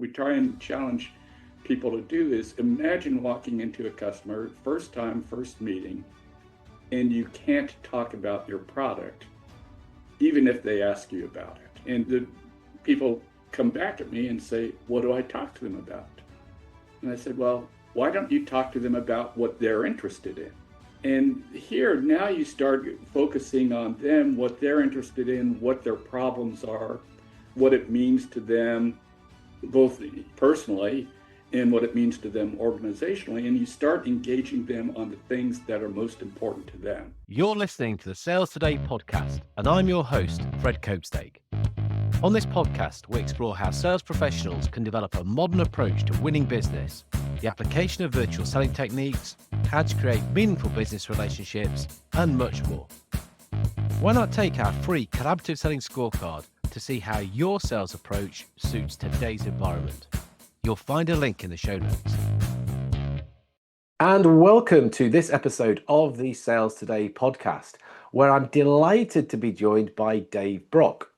we try and challenge people to do is imagine walking into a customer, first time, first meeting, and you can't talk about your product, even if they ask you about it. And the people come back at me and say, what do I talk to them about? And I said, well, why don't you talk to them about what they're interested in? And here, now you start focusing on them, what they're interested in, what their problems are, what it means to them, both personally and what it means to them organizationally. And you start engaging them on the things that are most important to them. You're listening to the Sales Today podcast, and I'm your host, Fred Copestake. On this podcast, we explore how sales professionals can develop a modern approach to winning business, the application of virtual selling techniques, how to create meaningful business relationships, and much more. Why not take our free collaborative selling scorecard to see how your sales approach suits today's environment? You'll find a link in the show notes. And welcome to this episode of the Sales Today podcast, where I'm delighted to be joined by Dave Brock.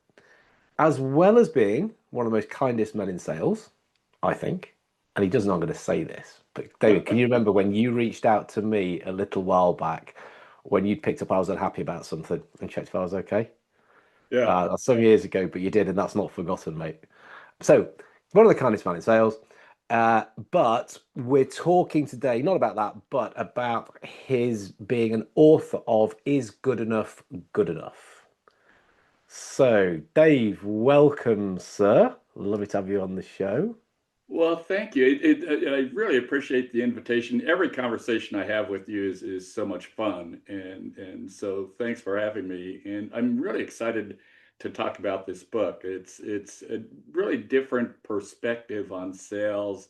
As well as being one of the most kindest men in sales, I think, and he doesn't know I'm going to say this, but David, can you remember when you reached out to me a little while back when you'd picked up I was unhappy about something and checked if I was okay? Yeah. That's some years ago, but you did, and that's not forgotten, mate. So, one of the kindest men in sales, but we're talking today, not about that, but about his being an author of Is Good Enough Good Enough? So, Dave, welcome, sir. Lovely to have you on the show. Well, thank you. I really appreciate the invitation. Every conversation I have with you is so much fun, and so thanks for having me. And I'm really excited to talk about this book. It's a really different perspective on sales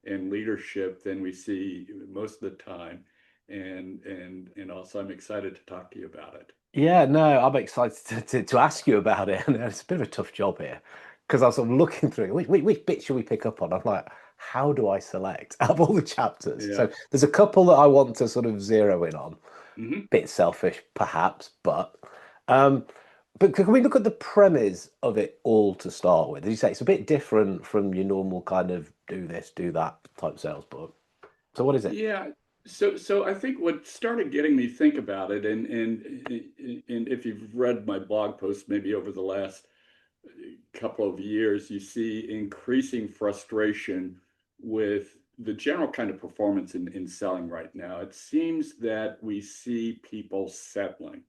and leadership than we see most of the time, and also I'm excited to talk to you about it. Yeah, no, I'm excited to ask you about it. And it's a bit of a tough job here because I was sort of looking through which bit should we pick up on? I'm like, how do I select out of all the chapters? Yeah. So there's a couple that I want to sort of zero in on. Hmm. Bit selfish, perhaps, um, but can we look at the premise of it all to start with? As you say, it's a bit different from your normal kind of do this, do that type sales book. So what is it? Yeah. So I think what started getting me think about it, and if you've read my blog post maybe over the last couple of years, you see increasing frustration with the general kind of performance in selling right now. It seems that we see people settling.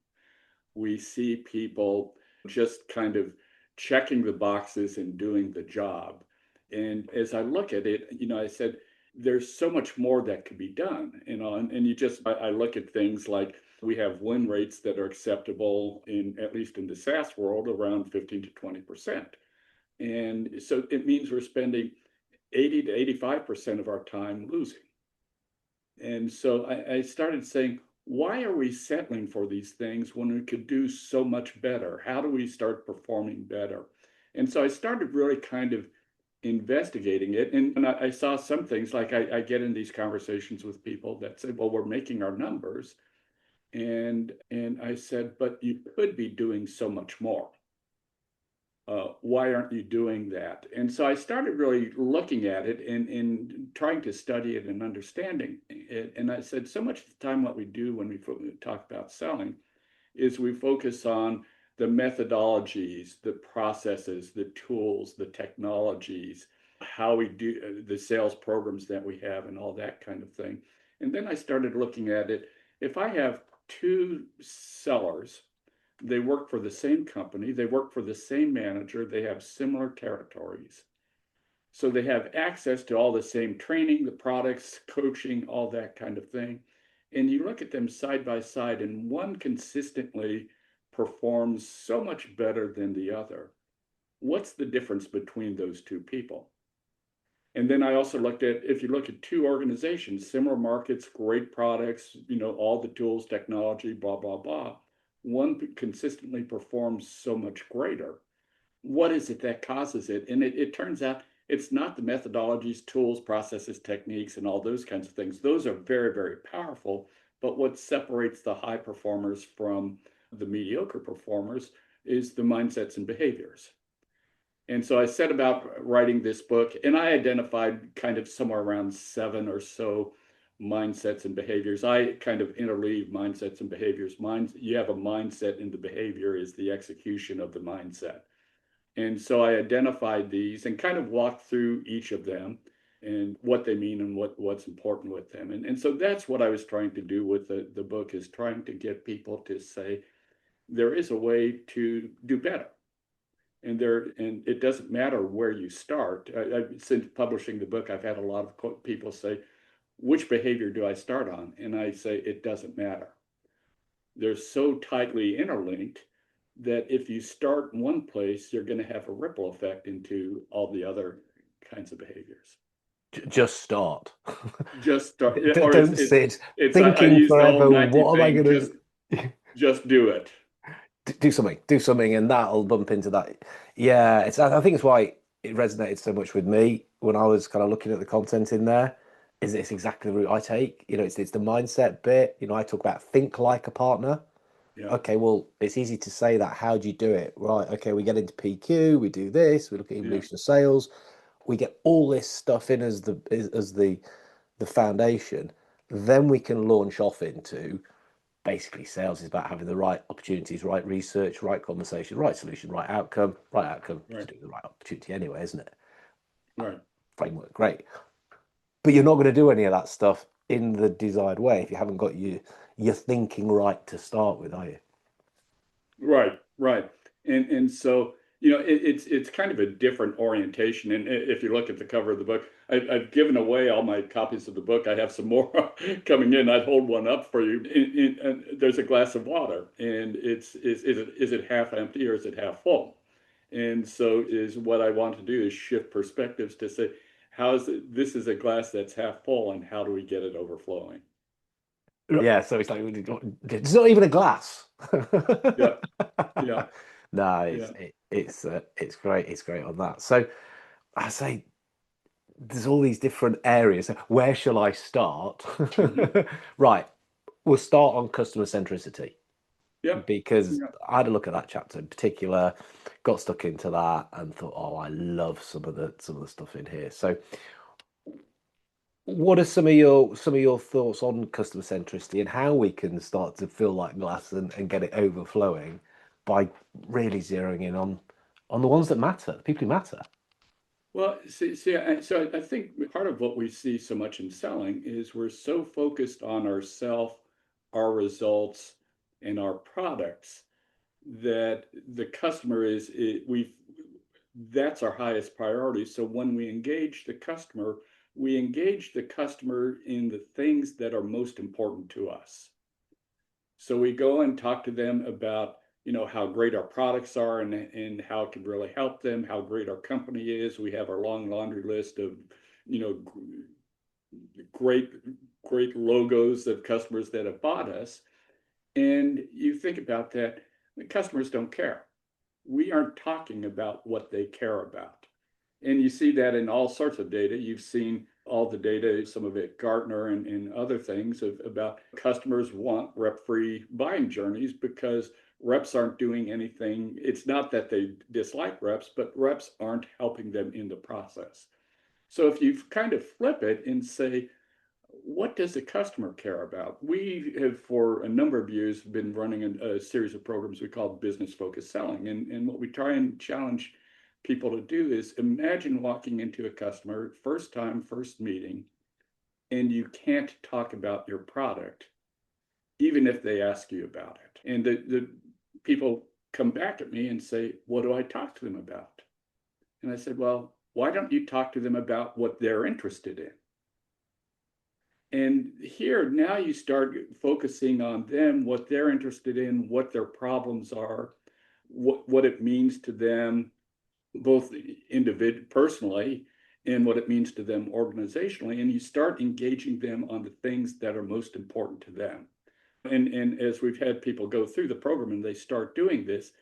We see people just kind of checking the boxes and doing the job. And as I look at it, I said, there's so much more that could be done, and I look at things like we have win rates that are acceptable at least in the SaaS world, around 15 to 20%. And so it means we're spending 80 to 85% of our time losing. And so I started saying, why are we settling for these things when we could do so much better? How do we start performing better? And so I started really kind of investigating it. And I saw some things like I get in these conversations with people that say, well, we're making our numbers. And I said, but you could be doing so much more. Why aren't you doing that? And so I started really looking at it and trying to study it and understanding it. And I said, so much of the time, what we do when we talk about selling is we focus on the methodologies, the processes, the tools, the technologies, how we do the sales programs that we have, and all that kind of thing. And then I started looking at it. If I have two sellers, they work for the same company, they work for the same manager, they have similar territories. So they have access to all the same training, the products, coaching, all that kind of thing. And you look at them side by side, and one consistently performs so much better than the other. What's the difference between those two people? And then I also looked at, if you look at two organizations, similar markets, great products, all the tools, technology, blah, blah, blah, one consistently performs so much greater. What is it that causes it? And it turns out it's not the methodologies, tools, processes, techniques, and all those kinds of things. Those are very, very powerful. But what separates the high performers from the mediocre performers is the mindsets and behaviors. And so I set about writing this book, and I identified kind of somewhere around 7 or so mindsets and behaviors. I kind of interleave mindsets and behaviors. You have a mindset, and the behavior is the execution of the mindset. And so I identified these and kind of walked through each of them and what they mean and what's important with them. And so that's what I was trying to do with the book, is trying to get people to say there is a way to do better. And it doesn't matter where you start. Since publishing the book, I've had a lot of people say, which behavior do I start on? And I say, it doesn't matter. They're so tightly interlinked that if you start in one place, you're going to have a ripple effect into all the other kinds of behaviors. Just start. Just start, or Don't sit I thinking use the old forever. Nike What am I thing, going to just do it. do? Something, and that'll bump into that. Yeah, I think it's why it resonated so much with me when I was kind of looking at the content in there. Is it's exactly the route I take. It's the mindset bit. I talk about think like a partner. Yeah, Okay, well, it's easy to say that. How do you do it? Right. Okay, we get into PQ, we do this, we look at yeah, evolution of sales, we get all this stuff in as the foundation. Then we can launch off into basically sales is about having the right opportunities, right research, right conversation, right solution, right outcome. Right outcome to right, do the right opportunity anyway, isn't it? right. Framework, great. But you're not going to do any of that stuff in the desired way if you haven't got your thinking right to start with, are you? Right, right. And so, it's kind of a different orientation. And if you look at the cover of the book, I've given away all my copies of the book. I have some more coming in. I'd hold one up for you. And there's a glass of water, and is it half empty or is it half full? And so is what I want to do is shift perspectives to say, this is a glass that's half full, and how do we get it overflowing? Yeah, so it's like it's not even a glass. Yeah, yeah, No, yeah. it's great. It's great on that. So I say there's all these different areas. Where shall I start? Hmm. Right, we'll start on customer centricity Yeah, because yeah. I had a look at that chapter in particular, got stuck into that, and thought, oh, I love some of the stuff in here. So what are some of your thoughts on customer centricity and how we can start to feel like glass and get it overflowing by really zeroing in on the ones that matter, the people who matter? Well, so I think part of what we see so much in selling is we're so focused on ourself, our results, and our products that the customer that's our highest priority. So when we engage the customer in the things that are most important to us. So we go and talk to them about, how great our products are and how it can really help them, how great our company is. We have our long laundry list of, great, great logos of customers that have bought us. And you think about that, the customers don't care. We aren't talking about what they care about. And you see that in all sorts of data. You've seen all the data, some of it Gartner and other things about customers want rep-free buying journeys because reps aren't doing anything. It's not that they dislike reps, but reps aren't helping them in the process. So if you kind of flip it and say, what does the customer care about? We have, for a number of years, been running a series of programs we call business focused selling. And what we try and challenge people to do is imagine walking into a customer, first time, first meeting, and you can't talk about your product, even if they ask you about it. And the people come back at me and say, what do I talk to them about? And I said, well, why don't you talk to them about what they're interested in? And here, now you start focusing on them, what they're interested in, what their problems are, what it means to them, both personally, and what it means to them organizationally. And you start engaging them on the things that are most important to them. And as we've had people go through the program and they start doing this,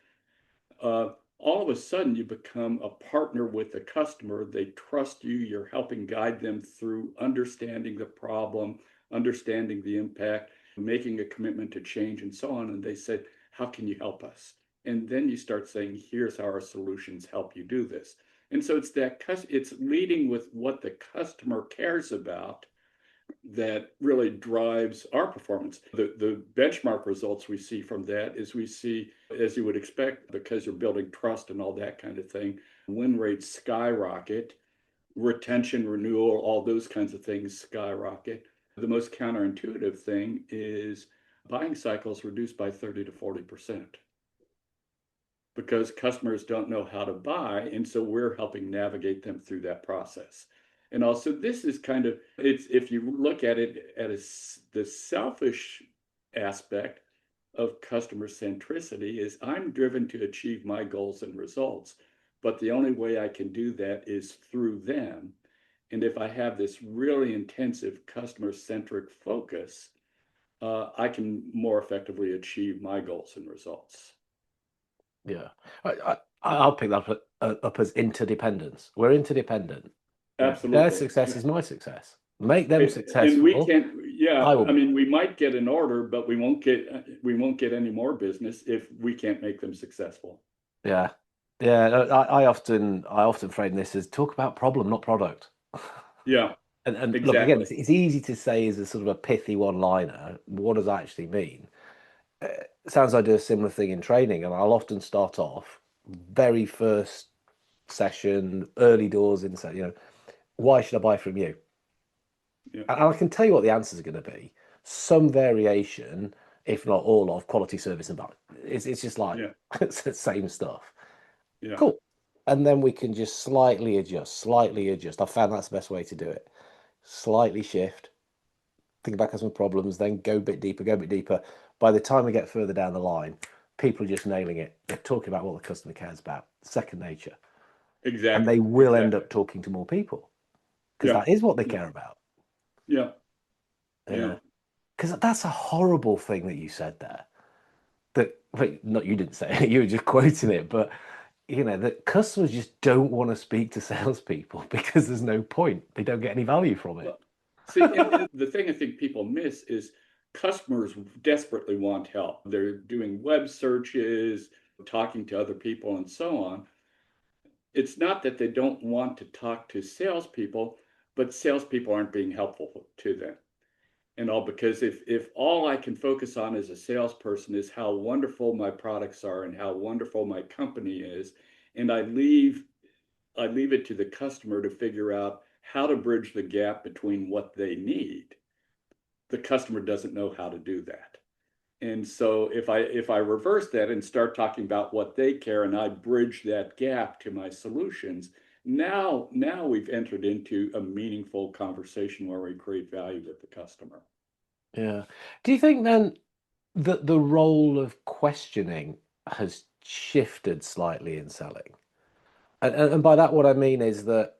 uh, all of a sudden you become a partner with the customer. They trust you. You're helping guide them through understanding the problem, understanding the impact, making a commitment to change, and so on. And they say, how can you help us? And then you start saying, here's how our solutions help you do this. And so it's leading with what the customer cares about that really drives our performance. The benchmark results we see from that is we see, as you would expect, because you're building trust and all that kind of thing, win rates skyrocket, retention, renewal, all those kinds of things skyrocket. The most counterintuitive thing is buying cycles reduced by 30 to 40% because customers don't know how to buy. And so we're helping navigate them through that process. And also, this is kind of, it's, if you look at it the selfish aspect of customer centricity is I'm driven to achieve my goals and results, but the only way I can do that is through them. And if I have this really intensive customer centric focus, I can more effectively achieve my goals and results. Yeah. I'll pick that up as interdependence. We're interdependent. Their Absolutely. success is my success. Make them And we successful. can't, yeah, I will. I mean, we might get an order, but we won't get any more business if we can't make them successful. Yeah. Yeah. I often frame this as talk about problem, not product. Yeah, And look, again, exactly. it's easy to say as a sort of a pithy one-liner. What does that actually mean? Sounds like I do a similar thing in training, and I'll often start off very first session, early doors in, why should I buy from you? Yeah, And I can tell you what the answers are going to be. Some variation, if not all of, quality, service, and value. It's just like yeah, it's the same stuff. yeah, Cool. And then we can just slightly adjust, slightly adjust. I found that's the best way to do it. Slightly shift, think about customer problems, then go a bit deeper, go a bit deeper. By the time we get further down the line, people are just nailing it. They're talking about what the customer cares about, second nature. And exactly, they will end exactly. up talking to more people because Yeah, that is what they yeah, care about. yeah, yeah. Yeah. Because that's a horrible thing that you said there. That, wait, not you didn't say it, you were just quoting it, but that customers just don't want to speak to salespeople because there's no point. They don't get any value from it. Well, see, and the thing I think people miss is customers desperately want help. They're doing web searches, talking to other people, and so on. It's not that they don't want to talk to salespeople, but salespeople aren't being helpful to them. And all because if all I can focus on as a salesperson is how wonderful my products are and how wonderful my company is, and I leave it to the customer to figure out how to bridge the gap between what they need. The customer doesn't know how to do that. And so if I reverse that and start talking about what they care and I bridge that gap to my solutions, now we've entered into a meaningful conversation where we create value with the customer. Yeah. Do you think then that the role of questioning has shifted slightly in selling? And by that, what I mean is that,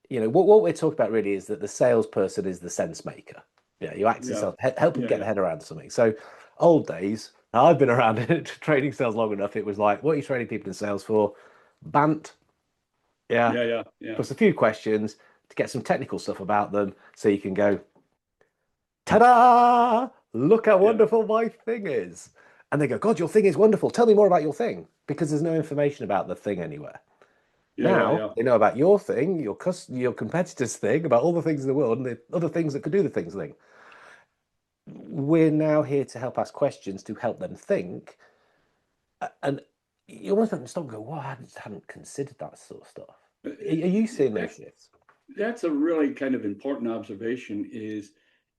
what we're talking about really is that the salesperson is the sense maker. Yeah, you act as Yeah, yourself, help them yeah, get their yeah, head around something. So, old days, I've been around training sales long enough. It was like, what are you training people in sales for? Bant, yeah, yeah, yeah, yeah, plus a few questions to get some technical stuff about them, so you can go, ta-da! Look how yeah, wonderful my thing is. And they go, God, your thing is wonderful. Tell me more about your thing, because there's no information about the thing anywhere. yeah, yeah, Now yeah, they know about your thing, your competitor's thing, about all the things in the world and the other things that could do the things thing. We're now here to help ask questions to help them think, and you almost have to stop and go, "Well, I hadn't considered that sort of stuff." Are you seeing those That's shifts? that's a really kind of important observation is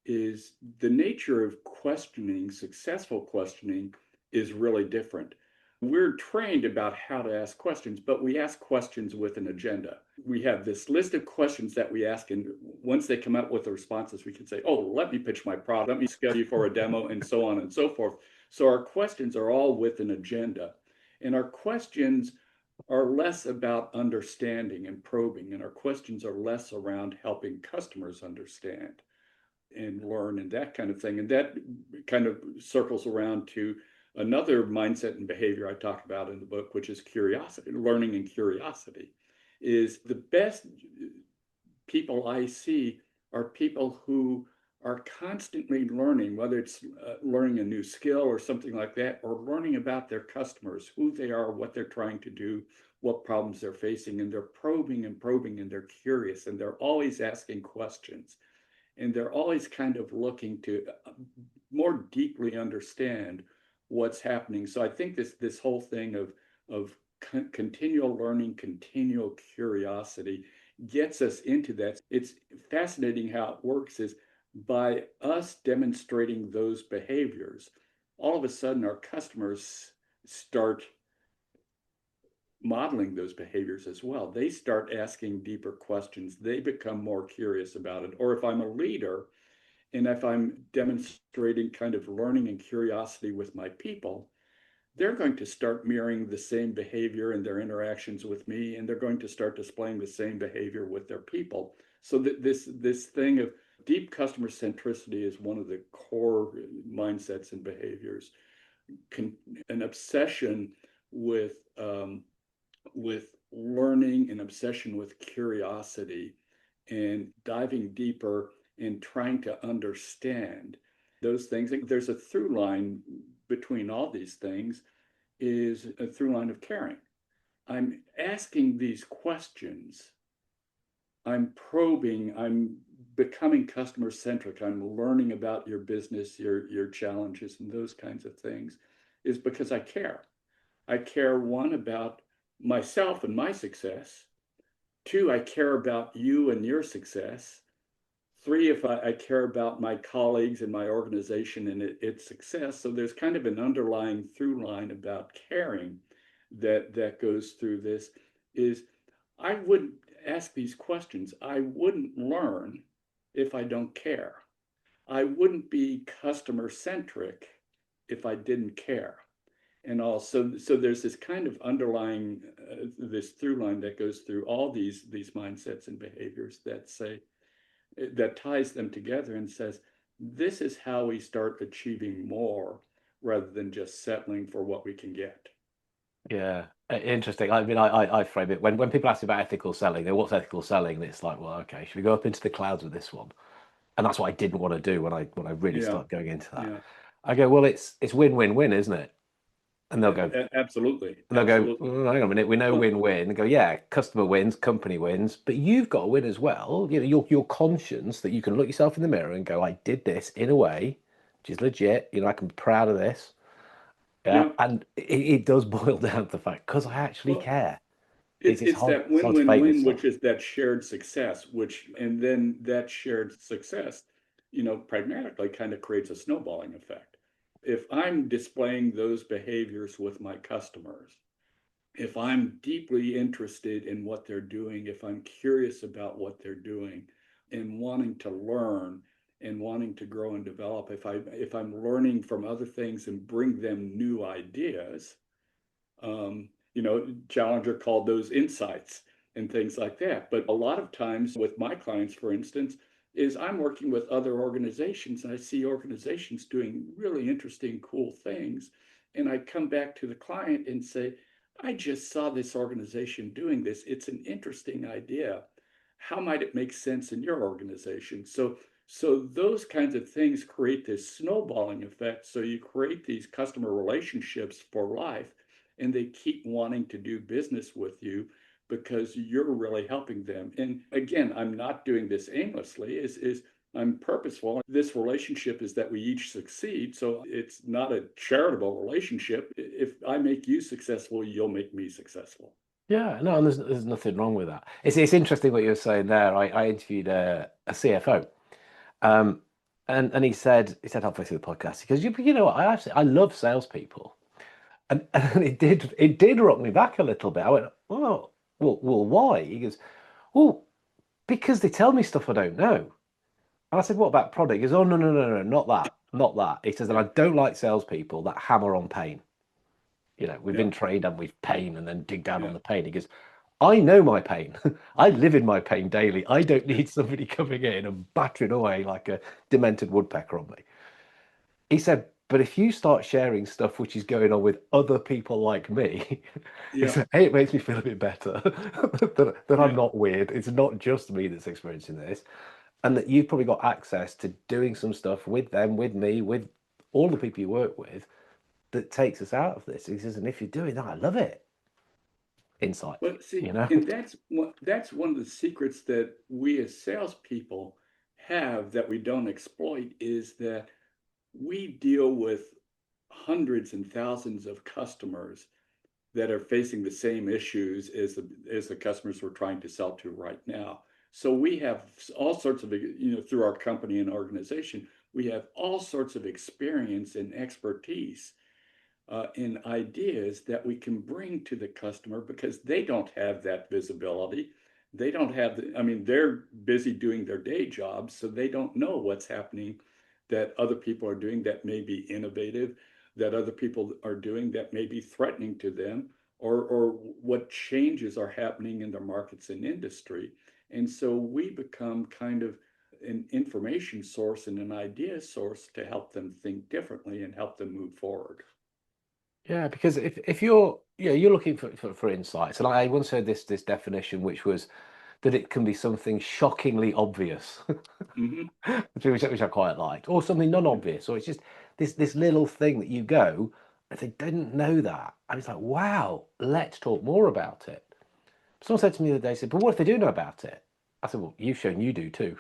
the nature of questioning, successful questioning is really different. We're trained about how to ask questions, but we ask questions with an agenda. We have this list of questions that we ask, and once they come up with the responses, we can say, "Oh, let me pitch my product, let me schedule you for a demo," and so on and so forth. So our questions are all with an agenda, and our questions are less about understanding and probing, and our questions are less around helping customers understand and learn and that kind of thing. And that kind of circles around to another mindset and behavior I talk about in the book, which is curiosity. Learning and curiosity is the best people I see are people who are constantly learning, whether it's learning a new skill or something like that, or learning about their customers, who they are, what they're trying to do, what problems they're facing, and they're probing and probing, and they're curious, and they're always asking questions, and they're always kind of looking to more deeply understand what's happening. So I think this whole thing of continual learning, continual curiosity gets us into that. It's fascinating how it works is by us demonstrating those behaviors, all of a sudden our customers start modeling those behaviors as well. They start asking deeper questions. They become more curious about it. Or if I'm a leader and if I'm demonstrating kind of learning and curiosity with my people, they're going to start mirroring the same behavior in their interactions with me, and they're going to start displaying the same behavior with their people. So that this thing of deep customer centricity is one of the core mindsets and behaviors. An obsession with learning, an obsession with curiosity, and diving deeper and trying to understand those things. There's a through line between all these things, is a through line of caring. I'm asking these questions. I'm probing. I'm becoming customer centric. I'm learning about your business, your challenges, and those kinds of things, is because I care. I care, one, about myself and my success. Two, I care about you and your success. Three, if I care about my colleagues and my organization and its success. So there's kind of an underlying through line about caring that goes through this. Is I wouldn't ask these questions. I wouldn't learn if I don't care. I wouldn't be customer centric if I didn't care. And also, so there's this kind of underlying this through line that goes through all these mindsets and behaviors that say, that ties them together and says, this is how we start achieving more rather than just settling for what we can get. Yeah, interesting. I mean, I frame it when people ask me about ethical selling, they what's ethical selling, and it's like, well, okay, should we go up into the clouds with this one? And that's what I didn't want to do when I really Yeah, started going into that. yeah, I go, well, it's win-win-win, isn't it? And absolutely, they'll go, absolutely. hang on a minute, we know Well, win-win. And go, yeah, customer wins, company wins, but you've got to win as well. You know, your conscience that you can look yourself in the mirror and go, I did this in a way which is legit. You know, I can be proud of this. Yeah, yeah, and it does boil down to the fact because I actually well, care. it's It's it's hard. that It's hard to fake this win-win-win, which stuff. is that shared success, which, and then that shared success, pragmatically kind of creates a snowballing effect. If I'm displaying those behaviors with my customers, if I'm deeply interested in what they're doing, if I'm curious about what they're doing and wanting to learn and wanting to grow and develop, if I'm learning from other things and bring them new ideas, Challenger called those insights and things like that. But a lot of times with my clients, for instance, is I'm working with other organizations and I see organizations doing really interesting, cool things. And I come back to the client and say, I just saw this organization doing this. It's an interesting idea. How might it make sense in your organization? So those kinds of things create this snowballing effect. So you create these customer relationships for life, and they keep wanting to do business with you because you're really helping them. And again, I'm not doing this aimlessly. Is I'm purposeful. This relationship is that we each succeed. So it's not a charitable relationship. If I make you successful, you'll make me successful. Yeah, no, and there's nothing wrong with that. It's interesting what you were saying there. I interviewed a CFO, um, and he said halfway through the podcast, because you know what, I love salespeople, and it did rock me back a little bit. I went, well, why? He goes, well, because they tell me stuff I don't know. And I said, what about product? He goes, oh, no, no, no, no, not that, not that. He says, and Yeah, I don't like salespeople that hammer on pain. You know, we've yeah, been trained and we've pain and then dig down on yeah, the pain. He goes, I know my pain. I live in my pain daily. I don't need somebody coming in and battering away like a demented woodpecker on me. He said, but if you start sharing stuff which is going on with other people like me, he yeah, said, hey, it makes me feel a bit better that I'm yeah, not weird. It's not just me that's experiencing this. and that you've probably got access to doing some stuff with them, with me, with all the people you work with, that takes us out of this. He says, and if you're doing that, I love it. Insights, Well, see, you know? and that's one of the secrets that we as salespeople have that we don't exploit is that we deal with hundreds and thousands of customers that are facing the same issues as the customers we're trying to sell to right now. So we have all sorts of, through our company and organization, we have all sorts of experience and expertise and ideas that we can bring to the customer because they don't have that visibility. They don't have they're busy doing their day jobs, so they don't know what's happening that other people are doing that may be innovative, that other people are doing that may be threatening to them, or what changes are happening in their markets and industry. And so we become kind of an information source and an idea source to help them think differently and help them move forward. Yeah, because if you're you're looking for insights, and I once heard this definition, which was that it can be something shockingly obvious, Hmm. which I quite liked, or something non-obvious, or it's just this little thing that you go, if they didn't know that, I was like, wow, let's talk more about it. Someone said to me the other day, said, but what if they do know about it? I said, well, you've shown you do too.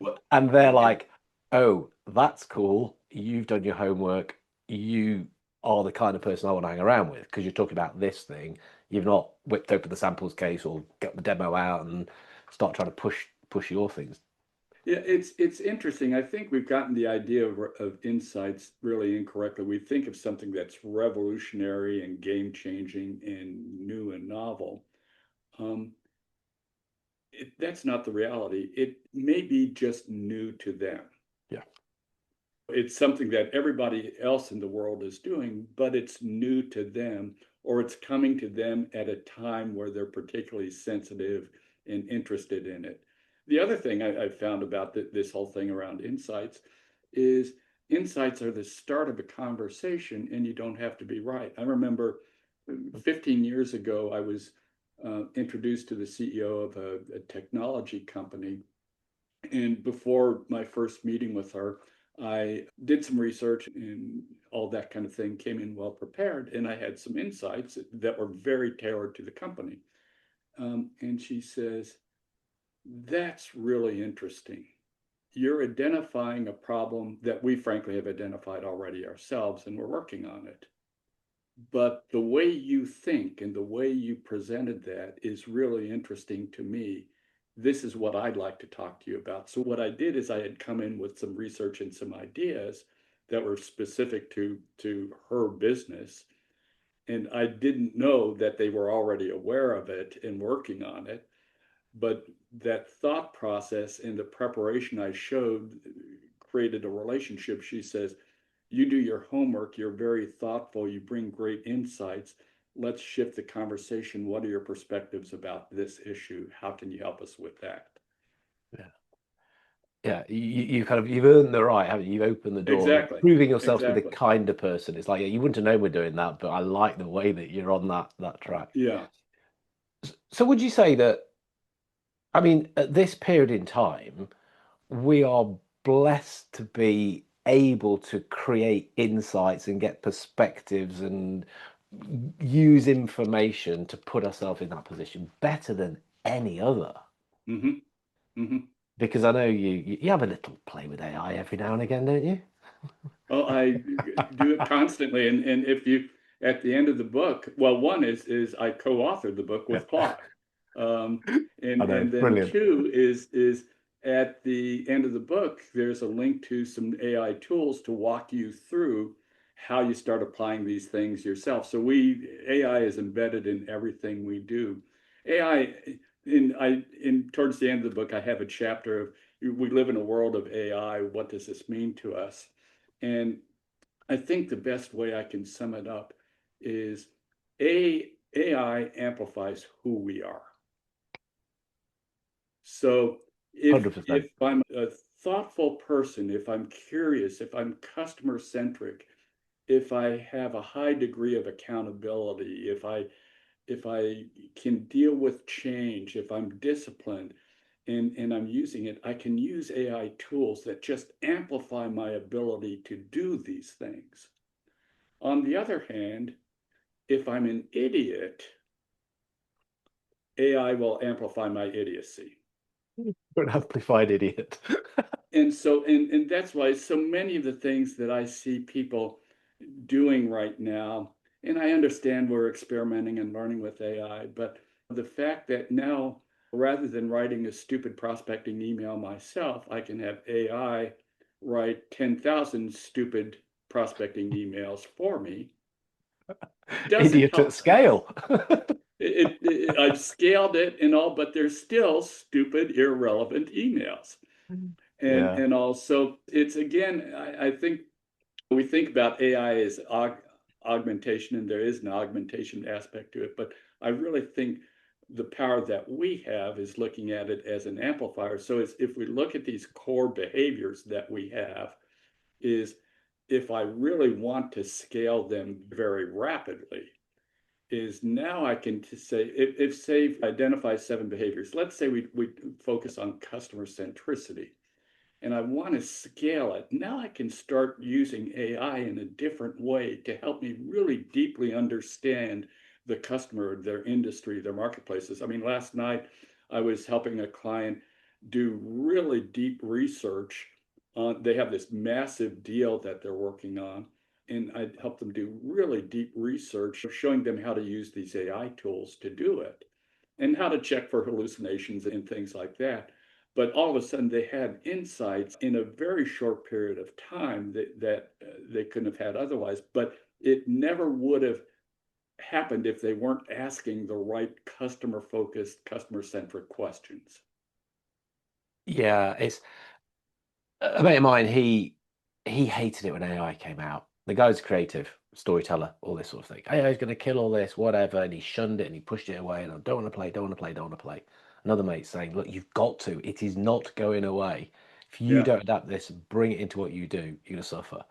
Well, And they're yeah, like, oh, that's cool. You've done your homework. You are the kind of person I want to hang around with because you're talking about this thing. You've not whipped open the samples case or got the demo out and start trying to push your things. yeah, it's interesting. I think we've gotten the idea of insights really incorrectly. We think of something that's revolutionary and game changing and new and novel. Um, that's not the reality. It may be just new to them. Yeah. It's something that everybody else in the world is doing, but it's new to them, or it's coming to them at a time where they're particularly sensitive and interested in it. The other thing I found about this whole thing around insights is insights are the start of a conversation, and you don't have to be right. I remember 15 years ago, I was introduced to the CEO of a technology company. And before my first meeting with her, I did some research and all that kind of thing, came in well prepared, and I had some insights that were very tailored to the company. And she says, that's really interesting. You're identifying a problem that we frankly have identified already ourselves, and we're working on it. But the way you think and the way you presented that is really interesting to me. This is what I'd like to talk to you about. So what I did is I had come in with some research and some ideas that were specific to her business. And I didn't know that they were already aware of it and working on it. But that thought process and the preparation I showed created a relationship. She says, you do your homework, you're very thoughtful, you bring great insights. Let's shift the conversation. What are your perspectives about this issue? How can you help us with that? Yeah. Yeah, you've earned the right, haven't you? You've opened the door. You're Exactly. proving yourself to be the Exactly. kinder person. It's like, yeah, you wouldn't have known we're doing that, but I like the way that you're on that track. Yeah. So would you say that, I mean, at this period in time, we are blessed to be able to create insights and get perspectives and use information to put ourselves in that position better than any other? Hmm. Hmm. Because I know you have a little play with AI every now and again, don't you? Well, I do it constantly. And if you, at the end of the book, well, one is I co-authored the book Yeah, with Claude. Um, I know. and then Brilliant. two is at the end of the book, there's a link to some AI tools to walk you through how you start applying these things yourself. So AI is embedded in everything we do. AI, in towards the end of the book, I have a chapter of we live in a world of AI. What does this mean to us? And I think the best way I can sum it up is AI amplifies who we are. So if 100%. I'm a thoughtful person, if I'm curious, if I'm customer centric, if I have a high degree of accountability, if I can deal with change, if I'm disciplined, and I'm using it, I can use AI tools that just amplify my ability to do these things. On the other hand, if I'm an idiot, AI will amplify my idiocy. You're an amplified idiot. And so, and that's why so many of the things that I see people doing right now, and I understand we're experimenting and learning with AI, but the fact that now, rather than writing a stupid prospecting email myself, I can have AI write 10,000 stupid prospecting emails for me doesn't Idiot at help. scale. I've scaled it and all, but there's still stupid, irrelevant emails. Yeah. And also it's again, I think we think about AI as augmentation, and there is an augmentation aspect to it, but I really think the power that we have is looking at it as an amplifier. So it's, if we look at these core behaviors that we have, is if I really want to scale them very rapidly, is now I can say, if say identify 7 behaviors, let's say we focus on customer centricity, and I want to scale it, now I can start using AI in a different way to help me really deeply understand the customer, their industry, their marketplaces. I mean, last night I was helping a client do really deep research on, they have this massive deal that they're working on. And I helped them do really deep research, showing them how to use these AI tools to do it and how to check for hallucinations and things like that. But all of a sudden, they had insights in a very short period of time that they couldn't have had otherwise. But it never would have happened if they weren't asking the right customer focused, customer centric questions. Yeah, it's a mate of mine. He hated it when AI came out. The guy's creative, storyteller, all this sort of thing. AI is going to kill all this, whatever, and he shunned it and he pushed it away. And I don't want to play, don't want to play, don't want to play. Another mate saying, "Look, you've got to. It is not going away. If you Yeah. don't adapt this, and bring it into what you do, you're going to suffer."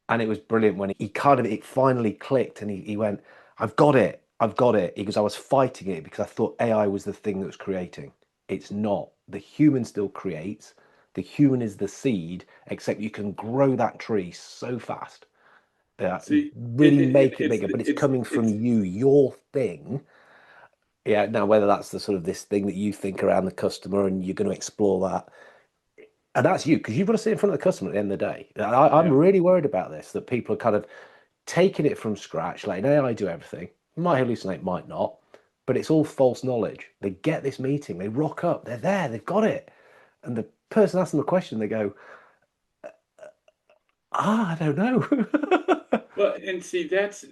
And it was brilliant when he kind of, it finally clicked and he went, "I've got it. I've got it." He goes, "I was fighting it because I thought AI was the thing that was creating. It's not. The human still creates. The human is the seed, except you can grow that tree so fast that See, really make it it's bigger, but it's it's coming from it's you, your thing." Yeah. Now, whether that's the sort of this thing that you think around the customer and you're going to explore that, and that's you, because you've got to sit in front of the customer at the end of the day. I'm yeah. really worried about this, that people are kind of taking it from scratch, letting AI do everything. Might hallucinate, might not, but it's all false knowledge. They get this meeting, they rock up, they're there, they've got it. And the person asks them a question, they go, I don't know. Well, and see, that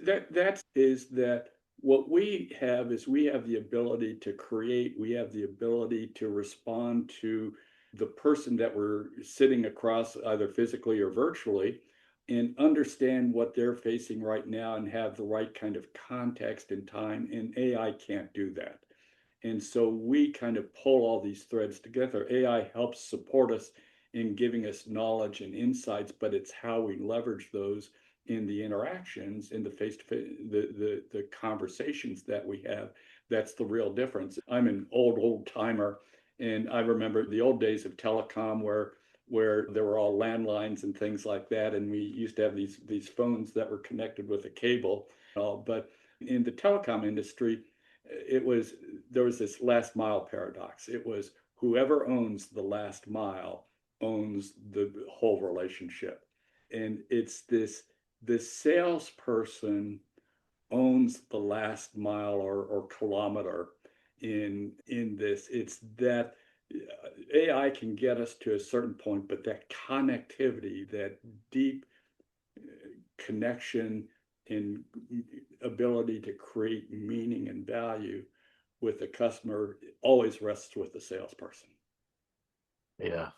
is that what we have is we have the ability to create, we have the ability to respond to the person that we're sitting across either physically or virtually and understand what they're facing right now and have the right kind of context and time. And AI can't do that. And so we kind of pull all these threads together. AI helps support us in giving us knowledge and insights, but it's how we leverage those in the interactions, in the face-to-face, the conversations that we have. That's the real difference. I'm an old timer, and I remember the old days of telecom where there were all landlines and things like that, and we used to have these phones that were connected with a cable. But in the telecom industry, it was there was this last mile paradox. It was whoever owns the last mile owns the whole relationship. And it's this salesperson owns the last mile or kilometer in this. It's that AI can get us to a certain point, but that connectivity, that deep connection and ability to create meaning and value with the customer always rests with the salesperson. Yeah.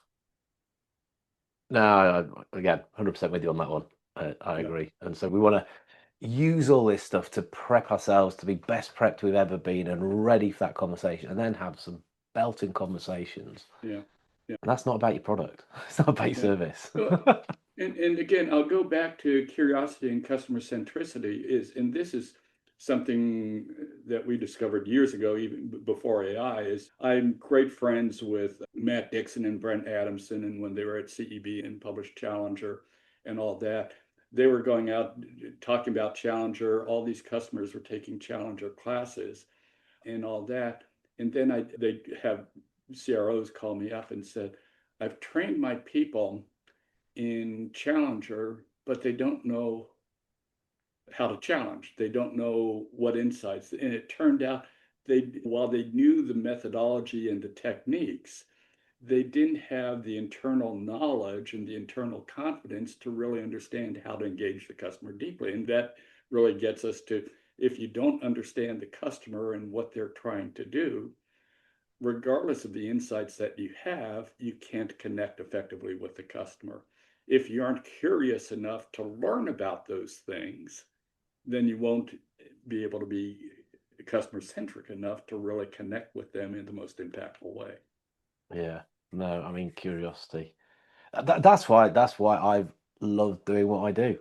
No, again, 100% with you on that one. I Yeah. agree. And so we want to use all this stuff to prep ourselves to be best prepped we've ever been and ready for that conversation, and then have some belting conversations. Yeah. Yeah. And that's not about your product. It's not about your Yeah. service. Well, and again, I'll go back to curiosity and customer centricity is, and this is something that we discovered years ago, even before AI, is I'm great friends with Matt Dixon and Brent Adamson. And when they were at CEB and published Challenger and all that, they were going out talking about Challenger. All these customers were taking Challenger classes and all that. And then they have CROs call me up and said, I've trained my people in Challenger, but they don't know how to challenge. They don't know what insights. And it turned out while they knew the methodology and the techniques, they didn't have the internal knowledge and the internal confidence to really understand how to engage the customer deeply. And that really gets us to, if you don't understand the customer and what they're trying to do, regardless of the insights that you have, you can't connect effectively with the customer. If you aren't curious enough to learn about those things, then you won't be able to be customer centric enough to really connect with them in the most impactful way. Yeah, no, I mean curiosity. That's why I've loved doing what I do.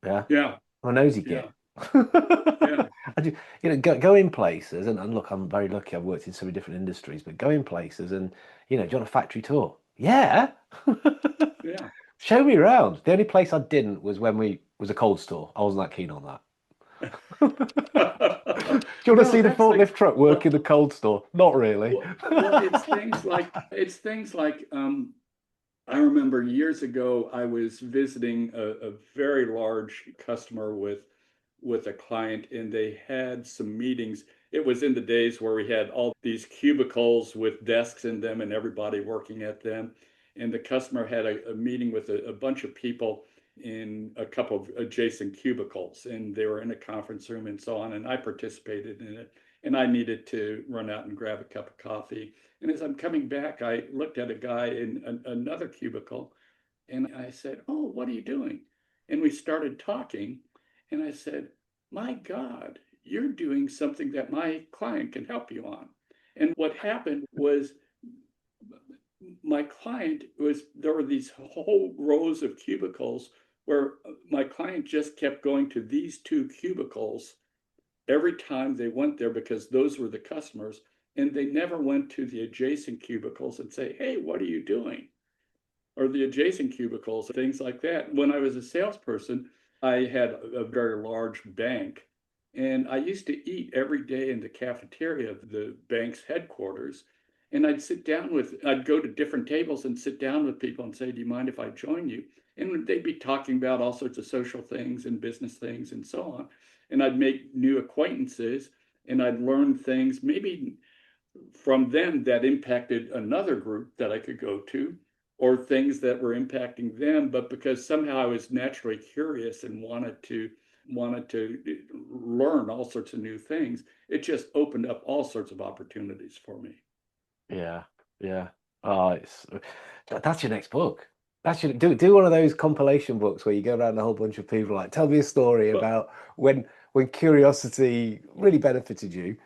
Yeah, Yeah, I'm a nosy yeah, git. yeah. I do, go in places and look, I'm very lucky. I've worked in so many different industries, but go in places and do you want a factory tour? Yeah. Yeah. Show me around. The only place I didn't was when we was a cold store. I wasn't that keen on that. Do you want to No, see the that's like, forklift truck work in the cold store? Not really. well, it's things like I remember years ago I was visiting a very large customer with a client, and they had some meetings. It was in the days where we had all these cubicles with desks in them and everybody working at them. And the customer had a meeting with a bunch of people in a couple of adjacent cubicles, and they were in a conference room and so on. And I participated in it, and I needed to run out and grab a cup of coffee. And as I'm coming back, I looked at a guy in another cubicle, and I said, "Oh, what are you doing?" And we started talking, and I said, "My God, you're doing something that my client can help you on." And what happened was my client there were these whole rows of cubicles where my client just kept going to these two cubicles every time they went there because those were the customers. And they never went to the adjacent cubicles and say, "Hey, what are you doing?" Or the adjacent cubicles, things like that. When I was a salesperson, I had a very large bank, and I used to eat every day in the cafeteria of the bank's headquarters. And I'd go to different tables and sit down with people and say, "Do you mind if I join you?" And they'd be talking about all sorts of social things and business things and so on. And I'd make new acquaintances, and I'd learn things maybe from them that impacted another group that I could go to, or things that were impacting them. But because somehow I was naturally curious and wanted to learn all sorts of new things, it just opened up all sorts of opportunities for me. Yeah, yeah. Oh, that's your next book. That's your do one of those compilation books where you go around a whole bunch of people like tell me a story But about when curiosity really benefited you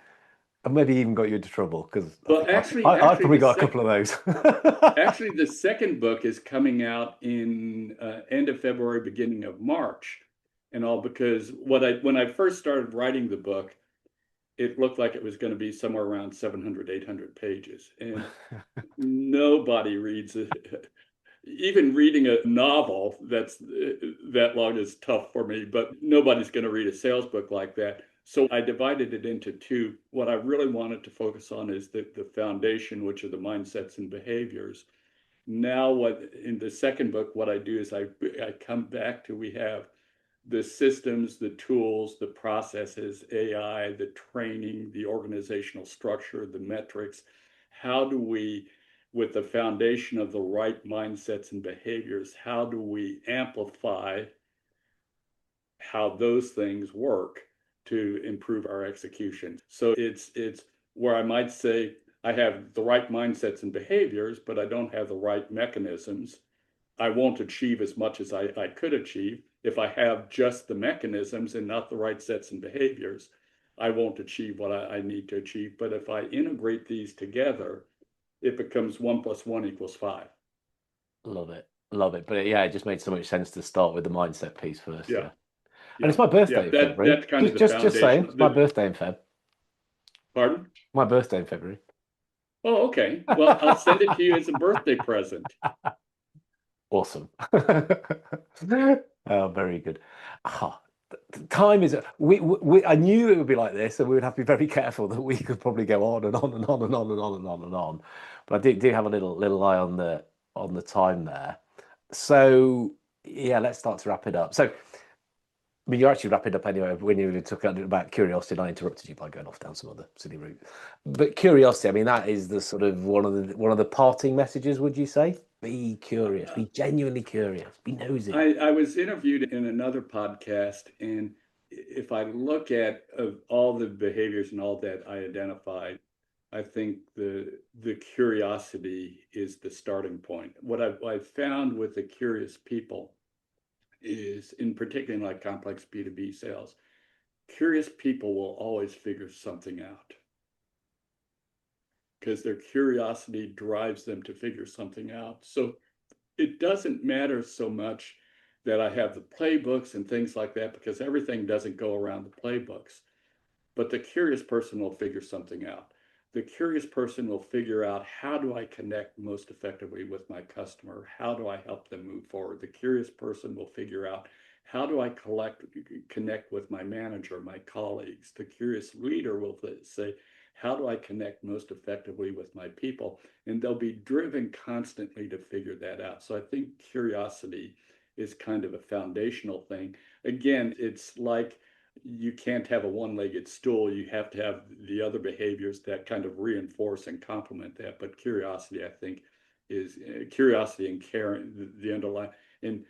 and maybe even got you into trouble because I well, think actually, I've actually, probably the got a sec couple of those. actually the second book is coming out in end of February, beginning of March, and all because when I first started writing the book, it looked like it was going to be somewhere around 700, 800 pages. And nobody reads it. Even reading a novel that's that long is tough for me, but nobody's going to read a sales book like that. So I divided it into two. What I really wanted to focus on is the foundation, which are the mindsets and behaviors. Now, what in the second book, what I do is I come back to we have the systems, the tools, the processes, AI, the training, the organizational structure, the metrics. How do we, with the foundation of the right mindsets and behaviors, how do we amplify how those things work to improve our execution? So it's where I might say I have the right mindsets and behaviors, but I don't have the right mechanisms. I won't achieve as much as I could achieve. If I have just the mechanisms and not the right sets and behaviors, I won't achieve what I need to achieve. But if I integrate these together, it becomes 1+1 = 5. Love it. Love it. But yeah, it just made so much sense to start with the mindset piece first. Yeah. Yeah. And Yeah. it's my birthday Yeah. in February. That's kind of the Just saying, foundation. it's my birthday in Feb. Pardon? My birthday in February. Oh, okay. Well, I'll send it to you as a birthday present. Awesome. Oh, very good. Ah, time is I knew it would be like this, and we would have to be very careful that we could probably go on and on and on and on and on and on and on. But I do have a little eye on the time there. So yeah, let's start to wrap it up. So I mean, you're actually wrapping up anyway. When you took about curiosity, and I interrupted you by going off down some other silly route. But curiosity, I mean, that is the sort of one of the parting messages. Would you say? Be curious. Be genuinely curious. Be nosy. I was interviewed in another podcast, and if I look at of all the behaviors and all that I identified, I think the curiosity is the starting point. What I've found with the curious people is, in particular, in like complex B2B sales, curious people will always figure something out because their curiosity drives them to figure something out. So it doesn't matter so much that I have the playbooks and things like that, because everything doesn't go around the playbooks. But the curious person will figure something out. The curious person will figure out, how do I connect most effectively with my customer? How do I help them move forward? The curious person will figure out, how do I connect with my manager, my colleagues? The curious leader will say, how do I connect most effectively with my people? And they'll be driven constantly to figure that out. So I think curiosity is kind of a foundational thing. Again, it's like, you can't have a one-legged stool. You have to have the other behaviors that kind of reinforce and complement that. But curiosity, I think, is curiosity and care, the underlying, and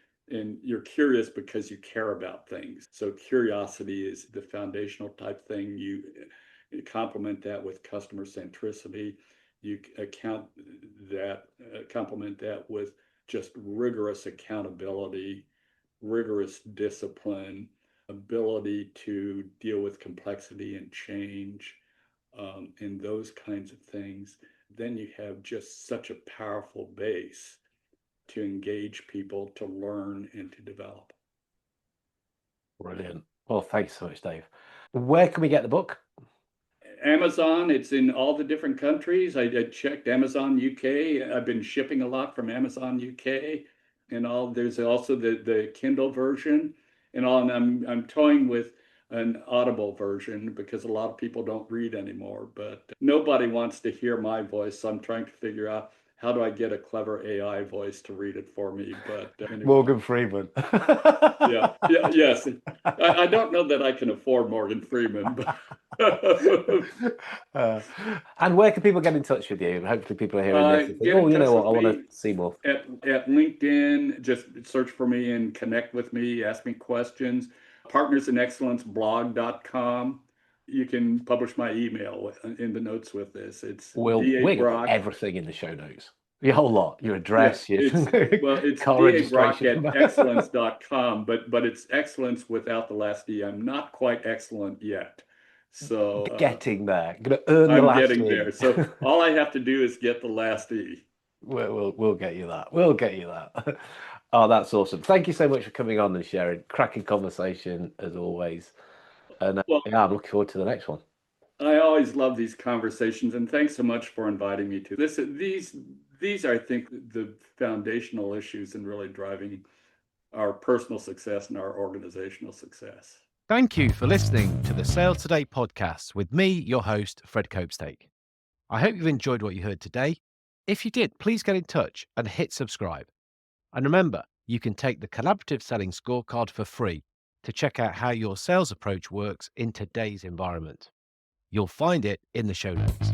you're curious because you care about things. So curiosity is the foundational type thing. You complement that with customer centricity. You complement that with just rigorous accountability, rigorous discipline, ability to deal with complexity and change, and those kinds of things. Then you have just such a powerful base to engage people, to learn, and to develop. Brilliant. Well, thanks so much, Dave. Where can we get the book? Amazon, it's in all the different countries. I checked Amazon UK. I've been shipping a lot from Amazon UK and all. There's also the Kindle version and all. And I'm toying with an Audible version because a lot of people don't read anymore, but nobody wants to hear my voice. So I'm trying to figure out, how do I get a clever AI voice to read it for me? But anyway. Morgan Freeman. Yeah, yes. I don't know that I can afford Morgan Freeman, but and where can people get in touch with you? Hopefully people are hearing this and think, get in oh, you touch know what, I with want me to see more. at LinkedIn. Just search for me and connect with me, ask me questions. Partnersinexcellenceblog.com. You can publish my email in the notes with this. It's We're going to put everything in the show notes. Your whole lot, your address, yeah, it's car registration. dabrock@excellence.com, but it's excellence without the last E. I'm not quite excellent yet. So getting there. Going to earn the I'm last getting E. there. So all I have to do is get the last E. We'll get you that. We'll get you that. Oh, that's awesome. Thank you so much for coming on and sharing. Cracking conversation as always. And Well, yeah, I'm looking forward to the next one. I always love these conversations, and thanks so much for inviting me to this. These are, I think, the foundational issues in really driving our personal success and our organizational success. Thank you for listening to the Sales Today podcast with me, your host, Fred Copestake. I hope you've enjoyed what you heard today. If you did, please get in touch and hit subscribe. And remember, you can take the collaborative selling scorecard for free to check out how your sales approach works in today's environment. You'll find it in the show notes.